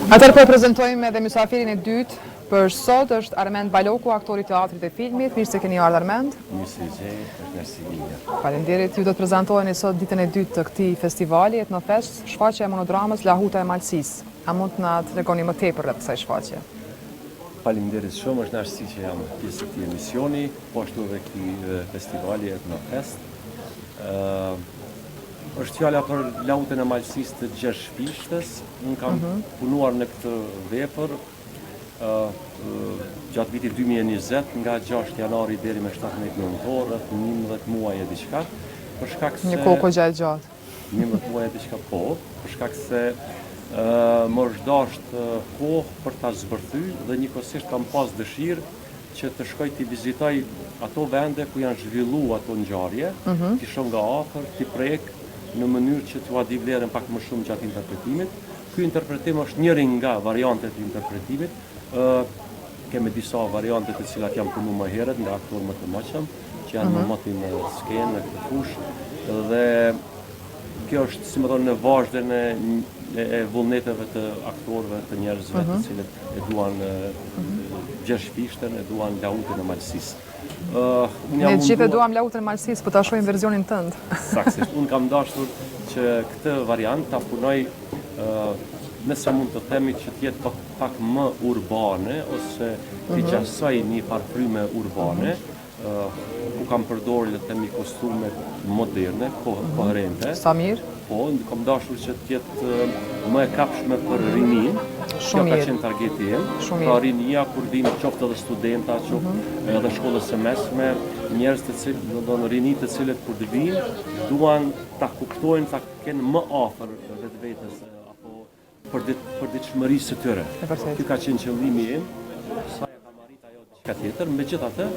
Atëherë po e prezantojmë edhe mysafirin e dytë për sot, është Armend Baloku, aktori i teatrit dhe filmit. Mirë se keni ardhur Armend. Mirë se gjej, merci Linja. Faleminderit. Ju do të prezantoheni sot ditën e dytë të këtij festivali, Etnofest, shfaqja e monodramës Lahuta e Malësisë. A mund të na tregoni më tepër rreth kësaj shfaqje? Faleminderit shumë, është kënaqësi që jam pjesë e këtij emisioni, po ashtu edhe këtij festivali Etnofest. Është fjala për Lahutën e Malësisë të Gjershpishtës. Unë kam punuar në këtë vepër gjatë vitit 2020, nga 6 janari deri me 17 nëntor, rreth 11 muaj e diçka, për shkak se Një kohë gjatë. 11 muaj e diçka po, për shkak se më është dashur kohë për ta zbërthyer dhe njëkohësisht kam pas dëshirë që të shkoj të vizitoj ato vende ku janë zhvilluar ato ngjarje, të shoh nga afër, të prek në mënyrë që t'u di vlerën pak më shumë gjatë interpretimit. Ky interpretim është njëri nga variantet e interpretimit. Kemi disa variante të cilat jam punu më herët nga aktorë më të moqëm, që janë më moti në skenë, në këtë fushë, dhe kjo është, si më thonë, në vazhdën e vullneteve të aktorëve, të njerëzve të cilët e duan Gjershpishtën, e duan Lahutën e Malësisë. Ne gjithë duam Lahutën e Malësisë, po ta shohim versionin tënd. Saktësisht. Unë kam dashur që këtë variant ta punoj, nëse mund të themi, që të jetë pak më urbane ose të gjasoj një parfryme urbane, ku kam përdorur, le të themi, kostume moderne, koherente. Sa mirë. Po, kam dashur që të jetë më e kapshme për rinin. Kjo ka qenë targeti im. Pra rinia kur vinë qoftë edhe studenta, qoftë edhe shkollës së mesme, njerëz të cilët, rini të cilët kur të vinë, duan ta kuptojnë, ta kenë më afër vetvetes apo përditshmërisë së tyre. Ky ka qenë qëllimi im. Sa ja kam arrit ajo diçka tjetër. Megjithatë,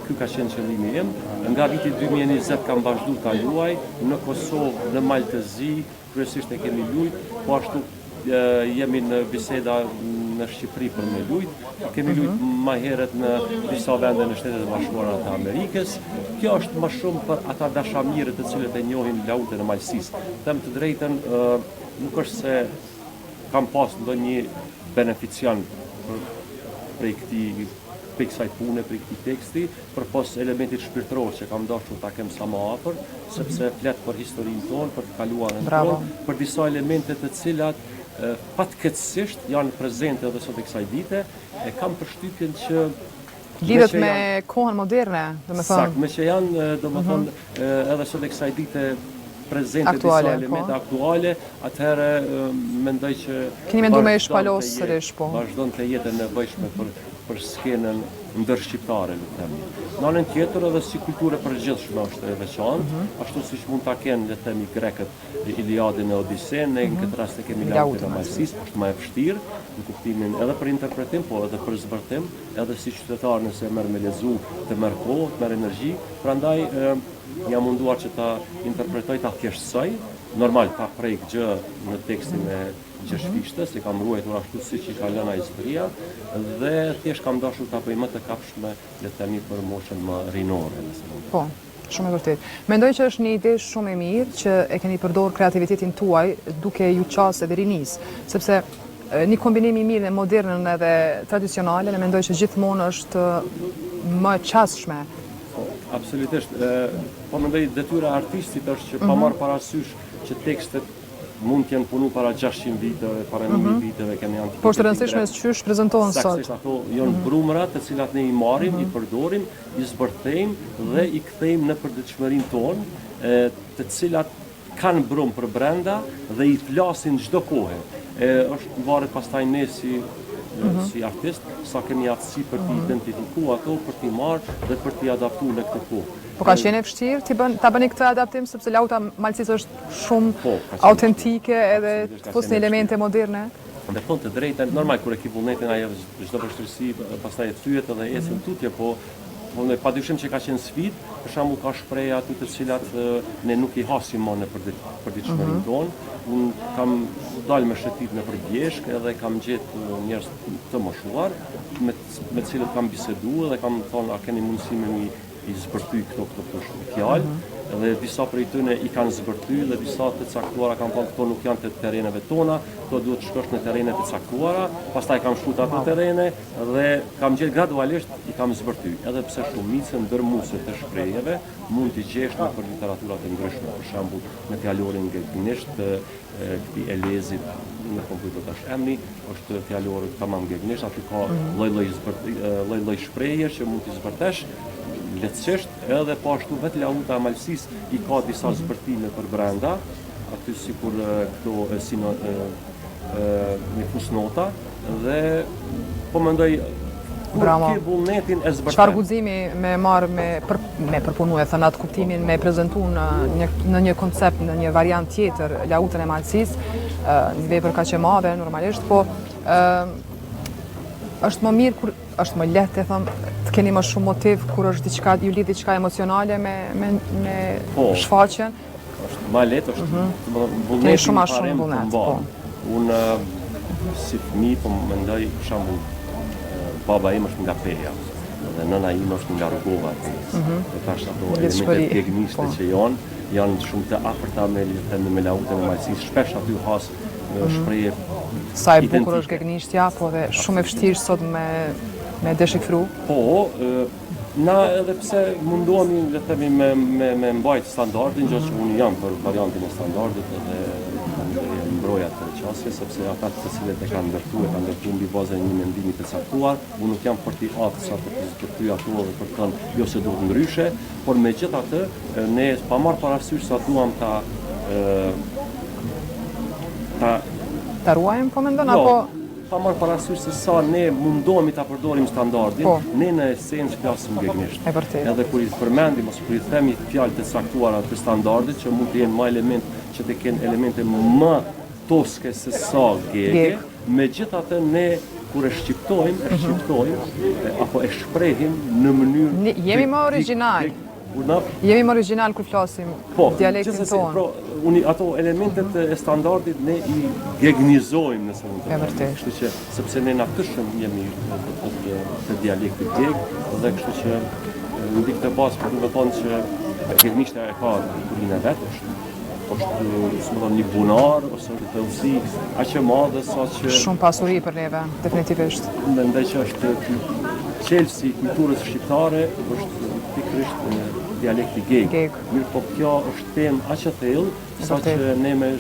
ky ka qenë qëllimi im. Nga viti 2020 kam vazhduar ta luaj në Kosovë, në Maltezi, kryesisht e kemi lujt, po ashtu jemi në biseda në Shqipëri për me lujt, kemi lujt më herët në disa vende në Shtetet e Bashkuara të Amerikës. Kjo është më shumë për ata dashamirët të cilët e njohin Lahutën e Malësisë. Them të drejtën, nuk është se kam pas ndonjë benefician prej kësaj pune, prej këtij teksti, përpos elementit shpirtëror që kam dashur ta kem sa më afër, sepse flet për historinë tonë, për të kaluarën tonë, për disa elemente të cilat fatkeqësisht janë prezente edhe sot e kësaj dite, e kam përshtypjen që lidhet me kohën moderne, domethënë. Saktë, me që janë, domethënë, edhe sot e kësaj dite prezente disa elemente aktuale, atëherë mendoj që keni menduar me shpalos sërish, po. Vazhdon të jetë e nevojshme për skenën ndërshqiptare, le të themi. Në anën tjetër, edhe si kulturë e përgjithshme është e veçantë, ashtu siç mund ta kenë, le të themi, grekët Iliadin e Odisen, ne në këtë rast e kemi Lahutën e Malësisë, është më e vështirë në kuptimin edhe për interpretim, po edhe për zbërthim, edhe si qytetar nëse merr me lezu, të merr kohë, të merr energji, prandaj jam munduar që ta interpretoj, ta thjeshtësoj, normal pa prek gjë në tekstin e Gjershpishtës, e kam ruajtur ashtu siç i ka lënë historia, dhe thjesht kam dashur ta bëj më të kapshme, le të themi, për moshën më rinore. Po, shumë e vërtet. Mendoj që është një ide shumë e mirë që e keni përdorur kreativitetin tuaj duke ju qasë edhe rinisë, sepse një kombinim i mirë e modernën edhe tradicionale, ne mendoj që gjithmonë është më qasshme. Absolutisht. Po mendoj detyra e artistit është që pa marrë parasysh që tekstet mund të jenë punu para 600 viteve, para 1000 viteve, kemi antikitetin. Po është rëndësishme se çysh prezantohen sot. Saktësisht, ato janë brumra të cilat ne i marrim, i përdorim, i zbërthejmë dhe i kthejmë në përditshmërinë tonë, të cilat kanë brum për brenda dhe i flasin çdo kohë. Është varet pastaj ne si artist, sa kemi aftësi për të identifikuar ato, për t'i marrë dhe për t'i adaptuar në këtë kohë. Po ka qenë e vështirë ta bëni këtë adaptim, sepse Lahuta e Malësisë është shumë autentike edhe të fusni elemente moderne? Me thënë të drejtën, normal kur e ki vullnetin ajo çdo vështirësi pastaj e thyet edhe ecën tutje, po padyshim që ka qenë sfidë, për shembull ka shpreha aty të cilat ne nuk i hasim më në përditshmërinë tonë. Unë kam dalë me shëtit në përbjeshk edhe kam gjetë njerëz të moshuar me cilët kam biseduar dhe kam thonë a keni mundësi me i zbërthy këto fjalë, dhe disa prej tyre i kanë zbërthy dhe disa të caktuara kanë thënë këto nuk janë të terreneve tona, këto duhet të shkosh në terrenet e caktuara, pastaj kam shkuar ato terrene dhe kam gjetë gradualisht i kam zbërthy. Edhe pse shumica ndërmuese të shprehjeve mund t'i gjesh në për literaturat e ndryshme, për shembull në fjalorin gegnisht këtij Elezit, në kompjuter tash emri, është fjalori tamam gegnisht, aty ka lloj shprehje që mund t'i zbërtesh lehtësisht, edhe po ashtu vetë lauta e Malësisë i ka disa zbërthime për brenda, aty sikur këto një fusnota, dhe po mendoj kur ke vullnetin e zbërthim. Çfarë guximi me marr me përpunu e thënë atë kuptimin, me prezantu në një koncept, në një variant tjetër lautën e Malësisë, një vepër kaq e madhe normalisht, po është më mirë kur është më lehtë të them të keni më shumë motiv kur është diçka ju lidh diçka emocionale me shfaqjen. Është më lehtë, është vullneti shumë vullnet. Unë si fëmijë po mendoj për shembull baba im është nga Peja dhe nëna im është nga Rrugova. Dhe tash ato elementet gegnishte që janë shumë të afërta me lautën e Malësisë, shpesh aty has shprehje. Sa e bukur është gegnishtja, po dhe shumë e vështirë sot me deshifru. Po, na edhe pse mundohemi le të themi me mbajt standardin, gjë që unë jam për variantin e standardit edhe mbroja të qasje, sepse ata të cilët e kanë ndërtu mbi bazën e një mendimi të caktuar, unë nuk jam për t'i aftësa për të zbërthy ato dhe për të thënë jo se duhet ndryshe, por megjithatë ne pa marrë parasysh sa duam ta ruajmë, po mendon, apo pa marrë parasysh se sa ne mundohemi ta përdorim standardin, ne në esencë flasim gegnisht. Edhe kur i përmendim ose kur i themi fjalë të caktuara të standardit që mund të jenë më element që të kenë elemente më toske se sa gege, megjithatë ne kur e shqiptojmë apo e shprehim në mënyrë jemi më origjinal. Jemi më origjinal kur flasim dialektin tonë. Ato elementet e standardit ne i gegnizojmë nëse mund të them. Kështu që sepse ne natyshëm jemi të dialektit geg dhe kështu që mbi këtë bazë po duhet të thonë që gegnishtja e ka kulturën e vet, është një bunar ose një thellësi aq e madhe saqë shumë pasuri për neve, definitivisht. Mendoj që është qelsi i kulturës shqiptare, është pikërisht në dialekti geg. Mirë po kjo është temë aq e thellë, saqë ne me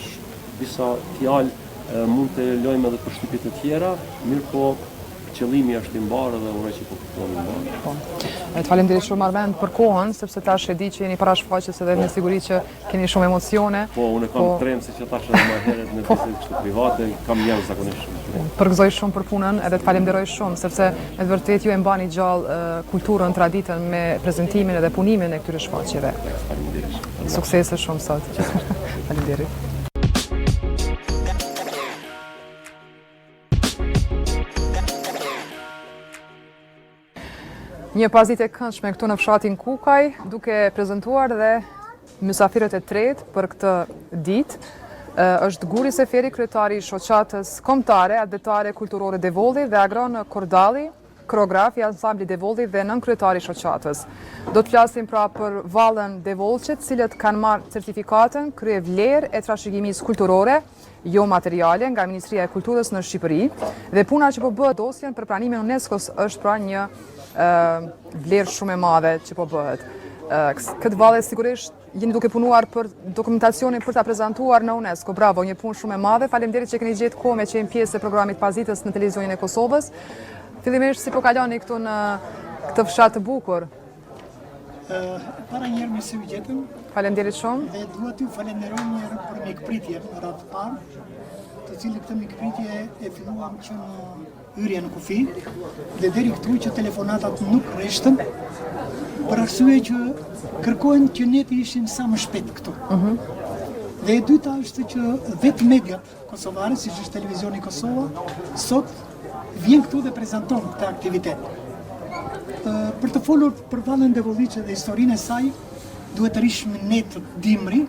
disa fjalë mund të lojmë edhe përshtypje të tjera, mirë po qëllimi është i mbarë dhe uroj që po kuptoni mbarë. Të faleminderit shumë Arvend për kohën, sepse tash e di që jeni parashfaqjes edhe me siguri që keni shumë emocione. Po, unë kam tremb se që tash edhe më herët në bisedë kështu private, kam jashtëzakonisht shumë. Përgëzoj shumë për punën edhe të falenderoj shumë, sepse me të vërtetë ju e mbani gjallë kulturën, traditën me prezantimin edhe punimin e këtyre shfaqjeve. Faleminderit. Suksese shumë sot. Faleminderit. Një pasditë e këndshme këtu në fshatin Kukaj, duke prezantuar dhe mysafirët e tretë për këtë ditë, është Guri Seferi, kryetari i shoqatës kombëtare adetare kulturore Devolli dhe Agron Kordalli, koreograf i ansamblit Devolli dhe nën kryetari i shoqatës. Do të flasim pra për vallën Devollçet, cilët kanë marrë certifikatën krye vlerë e trashëgimisë kulturore jo materiale nga Ministria e Kulturës në Shqipëri, dhe puna që po bëhet dosjen për pranimin UNESCO-s është pra një vlerë shumë e madhe që po bëhet. Këtë vallë sigurisht jeni duke punuar për dokumentacionin për ta prezantuar në UNESCO. Bravo, një punë shumë e madhe. Faleminderit që keni gjetë kohë me qenë pjesë e programit Pasditës në televizionin e Kosovës. Fillimisht si po kaloni këtu në këtë fshat të bukur? Para njerë me si u gjetëm. Faleminderit shumë. Dhe duhet t'ju falenderoj njerë për mikpritje në radhë parë, të cilë këtë mikpritje e filluam që në hyrje në kufi, dhe deri këtu që telefonatat nuk rreshtën, për arsye që kërkojnë që ne të ishim sa më shpejt këtu. Dhe e dyta është që vetë mediat kosovare, siç është televizioni Kosova, sot vjen këtu dhe prezanton këtë aktivitet. Për të folur për vallën Devolliçe dhe historinë e saj, duhet të rish me ne të dimri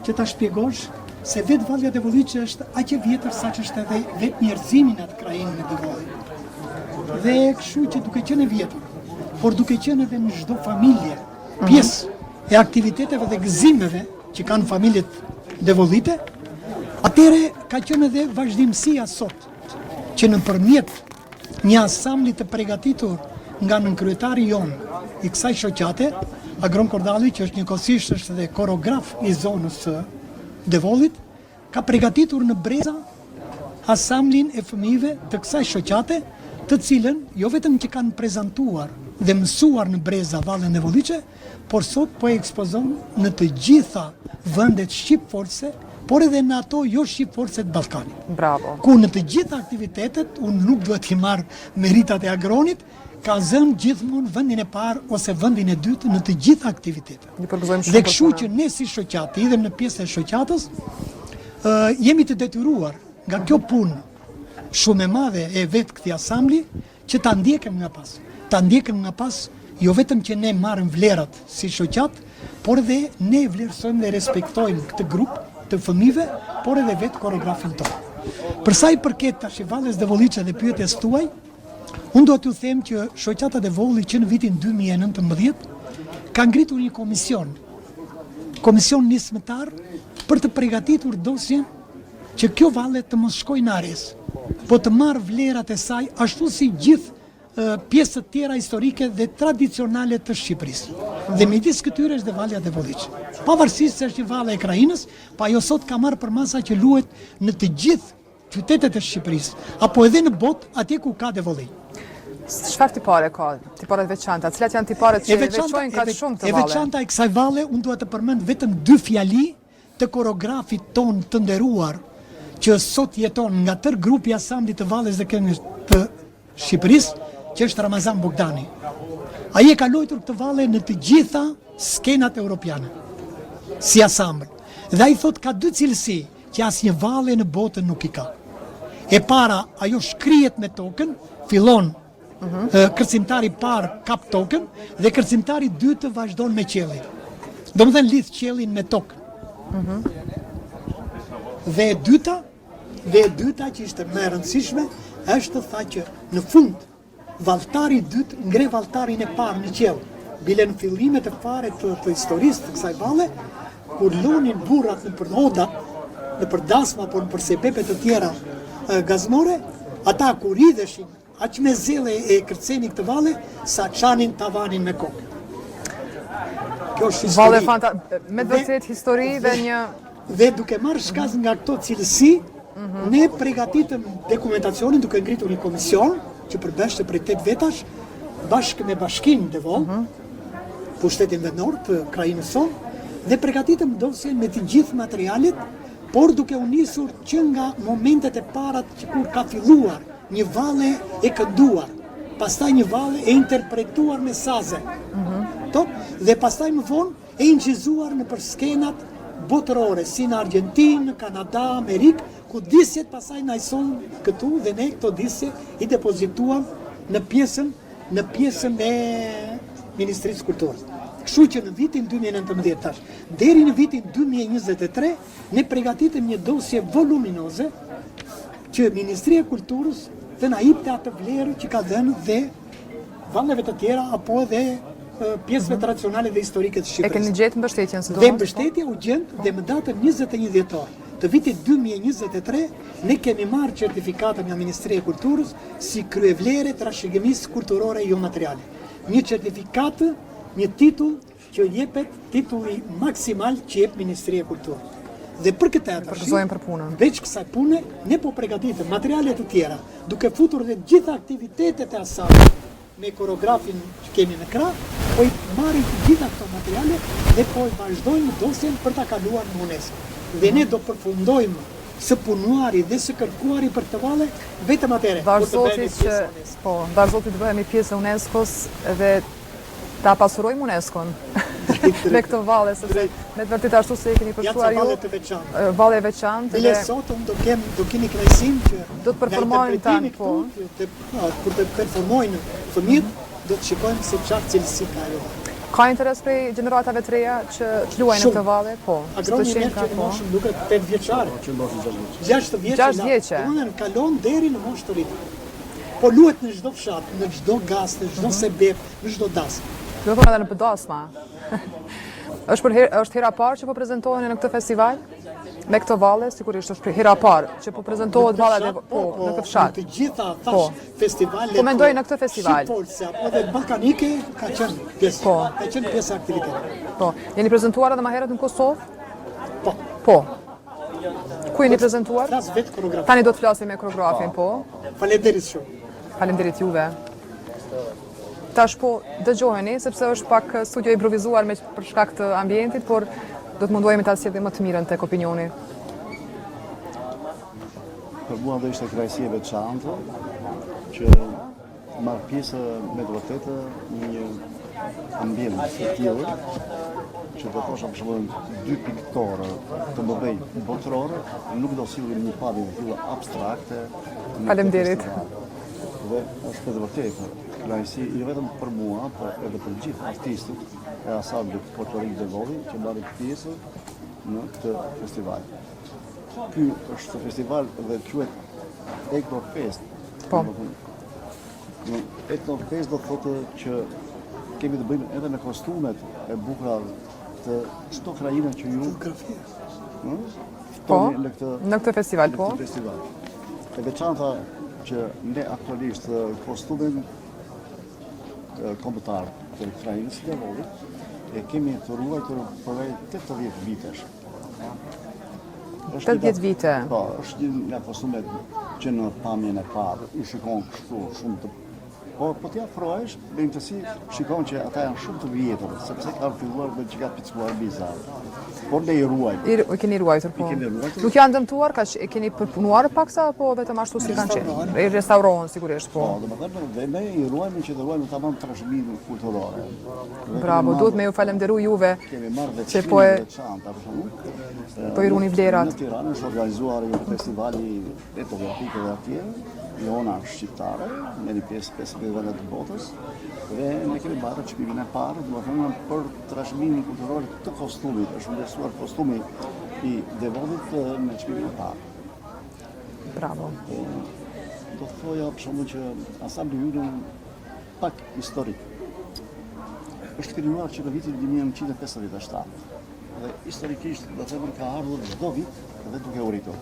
që ta shpjegosh se vetë vallja Devolliçe është aq e vjetër sa që është edhe vetë njerëzimi në atë krajinë në Devolli. Dhe kështu që duke qenë e vjetër, por duke qenë edhe në çdo familje pjesë e aktiviteteve dhe gëzimeve që kanë familjet devollite, atëre ka qenë edhe vazhdimësia sot, që nëpërmjet një asambli të përgatitur nga nënkryetari jonë i kësaj shoqate, Agron Kordalli, që është njëkohësisht është edhe koreograf i zonës së Devollit, ka përgatitur në Breza asamblin e fëmijëve të kësaj shoqate, të cilën jo vetëm që kanë prezantuar dhe mësuar në Breza Vallen Devolliçe, por sot po e ekspozon në të gjitha vendet shqipforce, por edhe në ato jo shqipforce të Ballkanit. Bravo. Ku në të gjitha aktivitetet, unë nuk duhet t'i marr meritat e Agronit, ka zënë gjithmonë vendin e parë ose vendin e dytë në të gjitha aktivitetet. Dhe kështu që ne si shoqatë, idhem në pjesën e shoqatës, jemi të detyruar nga kjo punë shumë e madhe e vetë këtij asambli që ta ndjekim nga pas. Ta ndjekim nga pas jo vetëm që ne marrim vlerat si shoqat, por edhe ne vlerësojmë dhe respektojmë këtë grup të fëmijëve, por edhe vetë koreografin tonë. Për sa i përket tash Valles Devolliçe dhe pyetjes tuaj, unë do t'ju them që shoqata Devolli që në vitin 2019 ka ngritur një komision nismëtar për të përgatitur dosjen që kjo valle të mos shkojë në ares, po të marrë vlerat e saj ashtu si gjithë pjesët tjera historike dhe tradicionale të Shqipërisë. Dhe midis këtyre është dhe Valja Devolliçe. Pavarësisht se është një valle e krajinës, pa ajo sot ka marrë përmasa që luhet në të gjithë qytetet e Shqipërisë, apo edhe në botë atje ku ka Devolli. Çfarë tipare ka? Tiparet veçanta. Cilat janë tiparet që veçojnë ka shumë të valle? E veçanta e kësaj valle, unë dua të përmend vetëm 2 fjali të koreografit ton të nderuar, që sot jeton nga tërë grupi asamblit të Valles dhe Këngës të Shqipërisë, që është Ramazan Bogdani. Ai e ka luajtur këtë valle në të gjitha skenat europiane, si asambl. Dhe ai thot ka 2 cilësi që asnjë valle në botën nuk i ka. E para, ajo shkrihet me tokën, fillon kërcimtari parë kap tokën dhe kërcimtari dytë vazhdon me qiellin. Domethënë lidh qiellin me tokën. Dhe e dyta që ishte më e rëndësishme është tha që në fund valltari i dytë ngre valltarin e parë në qiell. Bile në fillimet e fare të historisë të kësaj valle, kur lunin burrat në përhoda, në përdasma, por në përsebepe të tjera gazmore, ata kur idheshin aq me zelle e kërcenin këtë valle, sa çanin tavanin me kokë. Kjo është histori. Valle me vërtet histori dhe një... Dhe duke marrë shkaz nga këto cilësi, ne përgatitëm dokumentacionin duke ngritur një komision, që përbeshte prej 8 vetash, bashkë me Bashkinë Devoll, pushtetin vendor të krajinës sonë, dhe përgatitëm dosjen me të gjithë materialet, por duke u nisur që nga momentet e parat që kur ka filluar një valle e kënduar, pastaj një valle e interpretuar me saze, dhe pastaj më vonë e incizuar në për skenat botërore, si në Argentinë, Kanada, Amerikë, ku disjet pasaj na i sonë këtu dhe ne këto disje i depozituam në pjesën e Ministrisë Kulturës. Kështu që në vitin 2019 tash, deri në vitin 2023, ne përgatitëm një dosje voluminoze që Ministria e Kulturës të na jepte atë vlerë që ka dhënë dhe valleve të tjera apo dhe pjesëve tradicionale dhe historike të Shqipërisë. E keni gjetë mbështetjen së Dhe mbështetja u gjend dhe më datën 21 dhjetor të vitit 2023, ne kemi marrë certifikatën nga Ministria e Kulturës si kryevlerë trashëgimisë kulturore jo materiale. Një certifikat, një titull që jepet titulli maksimal që jep Ministria e Kulturës. Dhe për këtë veç kësaj pune, ne po përgatitëm materiale të tjera, duke futur dhe gjitha aktivitetet e asaj me koreografin që kemi në krah, po i marrim të gjitha këto materiale dhe po i vazhdojmë dosjen për ta kaluar në UNESCO. Dhe ne do përfundojmë së punuari dhe së kërkuari për këtë valle vetëm atëre. Vazhdojmë të bëhemi pjesë e UNESCO-s dhe ta pasurojmë UNESCO-n me këtë valle, sepse me të vërtetë ashtu se e keni përshkruar ju, valle e veçantë. Bile sot unë do kemi kënaqësinë që do të performojnë tani po. Kur të performojnë fëmijët, do të shikojmë se çfarë cilësi ka ajo. Ka interes prej gjeneratave të reja që luajnë në këtë valle? Po. Agroni që në moshën duket 8 vjeçare. 6 vjeçë. Domethënë kalon deri në moshë të rritur. Po luhet në çdo fshat, në çdo gaz, në çdo sebep, në çdo das. Do të thonë edhe në pëdasma. Është hera parë që po prezantoheni në këtë festival? Me këto valle, sigurisht është hera parë që po prezantohet vallet në këtë fshat. Të gjitha festivalet. Po mendoj në këtë festival. Shqipolse apo dhe balkanike ka qenë pjesë. Ka qenë pjesë e aktivitetit. Po, jeni prezantuar edhe më herët në Kosovë? Po. Po. Ku jeni prezantuar? Flas vetë koreografin. Tani do të flasim me koreografin, po. Faleminderit shumë. Faleminderit juve. Tash po dëgjoheni, sepse është pak studio improvizuar për shkak të ambientit, por do të mundohemi ta sjellim më të mirën tek opinioni. Për mua do ishte kënaqësi e veçantë që marr pjesë me të vërtetë në një ambient të tillë, që do thosha për shembull dy piktorë të mëdhenj botërore nuk do sillin një padje të tilla abstrakte. Faleminderit. Dhe është për të vërtetë kënaqësi jo vetëm për mua, por edhe për gjithë artistët e ansamblit folklorik dhe Volli që marrin pjesë në këtë festival. Ky është festival dhe quhet Etnofest. Po. Etnofest do thotë që kemi të bëjmë edhe me kostumet e bukura të çdo kraine që ju Po, në këtë festival, po. E veçanta që ne aktualisht kostumin kombëtar të krainës së Vollit e kemi të ruajtur për 80 vitesh. 80 vite. Po, është një nga kostumet që në pamjen e parë i shikon kështu shumë të. Po t'ja afrohesh, me imtësi shikon që ata janë shumë të vjetër, sepse kanë filluar dhe që ka pickuar bizarë. Por ne i ruajmë. I keni ruajtur, po. Nuk janë dëmtuar, e keni përpunuar paksa, apo vetëm ashtu si kanë qenë? I restaurohen sigurisht, po. Po, domethënë dhe ne i ruajmë që të ruajmë tamam trashëgiminë kulturore. Bravo, duhet me ju falenderu juve që po i runi vlerat. Në Tiranë është organizuar një festivali etnografik edhe atje, Jona shqiptare, me një pjesë 50 vende të botës, dhe ne kemi marrë çmimin e parë, domethënë për trashëgiminë kulturore të kostumit, është ndërsuar kostumi i Devollit me çmimin e parë. Bravo. Do të thoja për shembull që ansambli ynë pak historik. Është krijuar që në vitin 1957. Dhe historikisht do të them ka ardhur çdo vit dhe duke u rritur.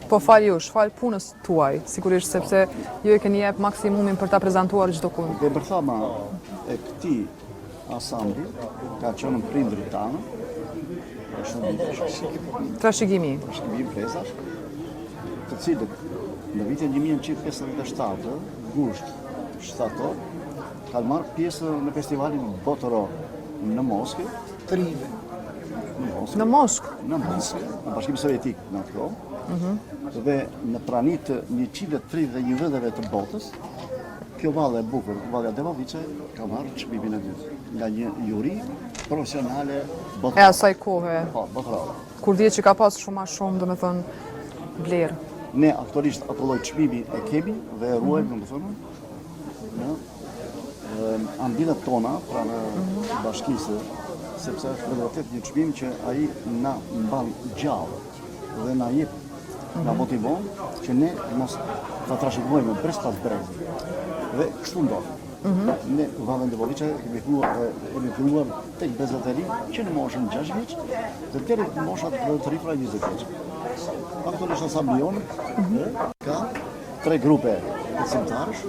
Po fal jush, fal punës tuaj, sigurisht sepse ju e keni jep maksimumin për ta prezantuar çdo kund. Dhe bërthama e këtij ansambli ka qenë prindrit tanë. Shumë vitesh. Trashëgimi Plesash, të cilët në vitin 1957, gusht shtator, kanë marrë pjesë në festivalin botëror në Moskë. Në Moskë? Në Moskë, në Bashkimin Sovjetik në atë kohë. Dhe në pranit të 131 vendeve të botës, kjo valle e bukur, Vallja Devollice, ka marrë çmimin e dytë nga një juri profesionale botërore. E asaj kohe. Po, botërore. Kur dihet që ka pas shumë më shumë, domethënë vlerë. Ne aktualisht atë lloj çmimi e kemi dhe e ruajmë, domethënë, në ambientet tona, pra në bashkisë, sepse është vërtet një çmim që ai na mban gjallë dhe na jep, na motivon që ne mos ta trashëgojmë brez pas brez. Dhe kështu ndodh. Ne Vallën Devollice kemi filluar tek bezateri që në moshën 6 vjeç dhe deri në moshat të rifra 20 vjeç. Aktualisht ansambli jonë ka 3 grupe këngëtarësh.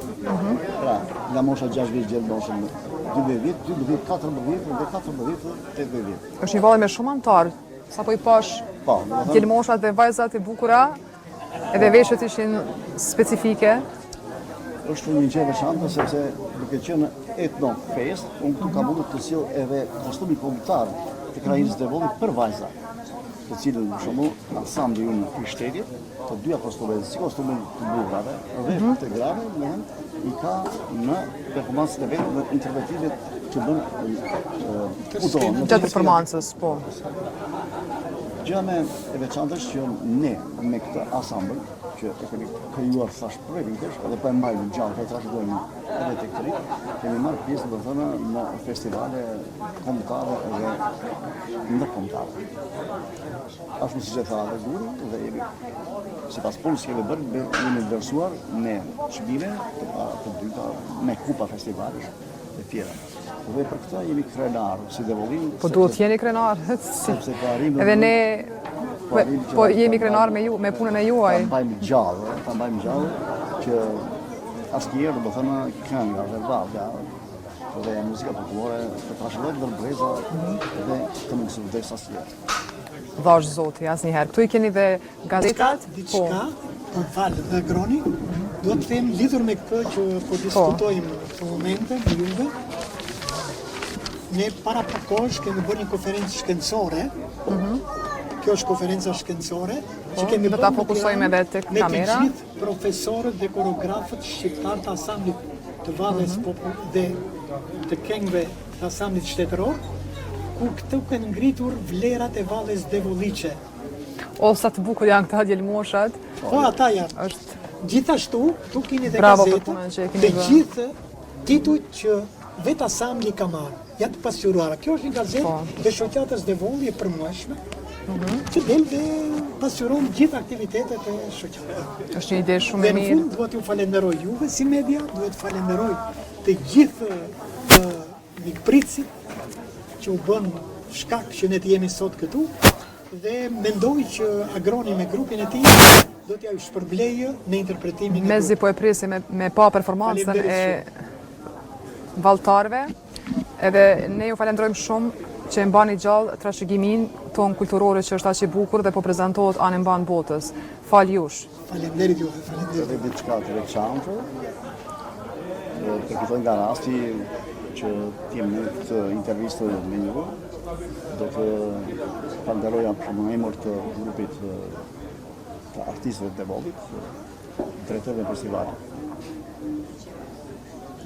Pra, nga mosha 6 vjeç deri në moshën 12 vjet, 12, 14 dhe 14, 18 vjet. Është një vallë me shumë antar. Sapo i pash djelmoshat dhe vajzat e bukura, edhe veshët ishin specifike. Është një gjë e veçantë sepse duke qenë Etnofest, unë këtu kam mundur të sjell edhe kostumi kombëtar të krainës së Devollit për vajza, të cilën për shembull ansambli ynë i shtetit, të dyja kostumet, si kostumin të bukurave dhe të grave, i ka në performancën e vetë dhe interpretimet që bën gjatë performancës, po. Gjëja më e veçantë është që ne me këtë ansambël që e kemi krijuar thash për vitesh, edhe po e mbajmë gjallë, po e trashëgojmë edhe tek të rit, kemi marrë pjesë domethënë në festivale kombëtare dhe ndërkombëtare. Ashtu siç e tha edhe Guri, dhe jemi sipas punës që kemi bërë, jemi vlerësuar ne çmime të dyta me kupa festivalesh e tjera. Dhe për këta jemi krenar, si Devollin. Po duhet jeni krenar. Sepse ka arrim Edhe ne po jemi krenar me ju, me punën e juaj. Ta mbajmë gjallë që asnjëherë do të thënë kënga dhe vallga dhe muzika popullore të trashëgohet ndër breza dhe të mos u vdes asnjëherë. Vash zoti, asnjëherë. Këtu i keni dhe gazetat? Diçka, po falë, dhe Groni, do të them lidhur me këtë që po diskutojmë në këtë momente me juve. Ne para pak kohësh kemi bërë një konferencë shkencore. Kjo është konferenca shkencore që kemi do ta fokusojmë edhe tek kamera. Me të gjithë profesorët dhe koreografët shqiptar të asamblit të Valles dhe të këngëve të asamblit shtetëror, ku këtu kanë ngritur vlerat e Valles Devollice. O, sa të bukur janë këta djelmoshat. Po, ata janë. Është Gjithashtu, tu keni dhe Bravo për gazeta, punën që e keni të bërë. gjithë titujt që vetë asambli ka marrë, janë të pasqyruara. Kjo është një gazetë dhe shoqatës Devolli e përmueshme, që del dhe pasqyron gjithë aktivitetet e shoqatës. është një ide shumë Dhe e në mirë. fund duhet ju falenderoj juve si media, duhet falenderoj të gjithë mikpritësit që u bën shkak që ne të jemi sot këtu dhe mendoj që Agroni me grupin e tij do t'ja ju shpërblejë në interpretimin e Mezi po e presim me pa performancën e valltarëve, edhe ne ju falenderojmë shumë që e mbani gjallë trashëgimin ton kulturore që është aq i bukur dhe po prezantohet anë mban botës. Fal jush. Faleminderit juve, faleminderit. Edhe diçka të veçantë, përfitoj nga rasti që t'jem në këtë intervistë me ju, do të falenderoja për në emër të grupit të artistëve të Devollit, drejtorëve e festivalit.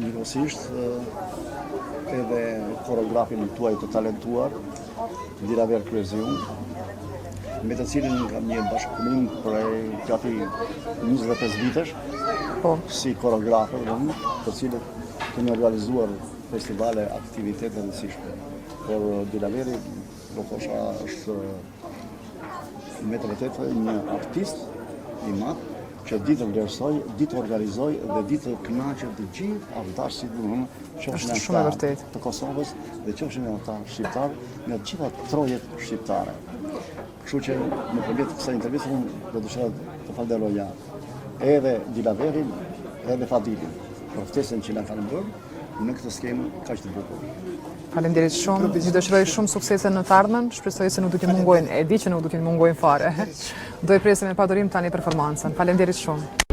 Njëkohësisht edhe koreografin tuaj të talentuar, Diraver Kryeziun, me të cilin kam një bashkëpunim prej gati 25 vitesh, si koreografer, të cilët kemi organizuar festivale, aktivitete dhe rëndësishme. Por Dilaveri, do thosha, është me të vërtetë një artist i madh që ditë vlerësoj, ditë organizoj dhe ditë kënaqet të gjithë anëtarësit, qofshin ata të Kosovës dhe qofshin ata shqiptar, nga të gjitha trojet shqiptare. Kështu që nëpërmjet kësaj interviste unë do dëshira të falenderoja edhe Dilaverin, edhe Fadilin për ftesën që na kanë bërë në këtë skemë kaq të bukur. Faleminderit shumë. Ju dëshiroj shumë suksese në të ardhmen. Shpresoj se nuk do t'ju mungojnë, e di që nuk do t'ju mungojnë fare. Do e presim me padurim tani performancën. Faleminderit shumë.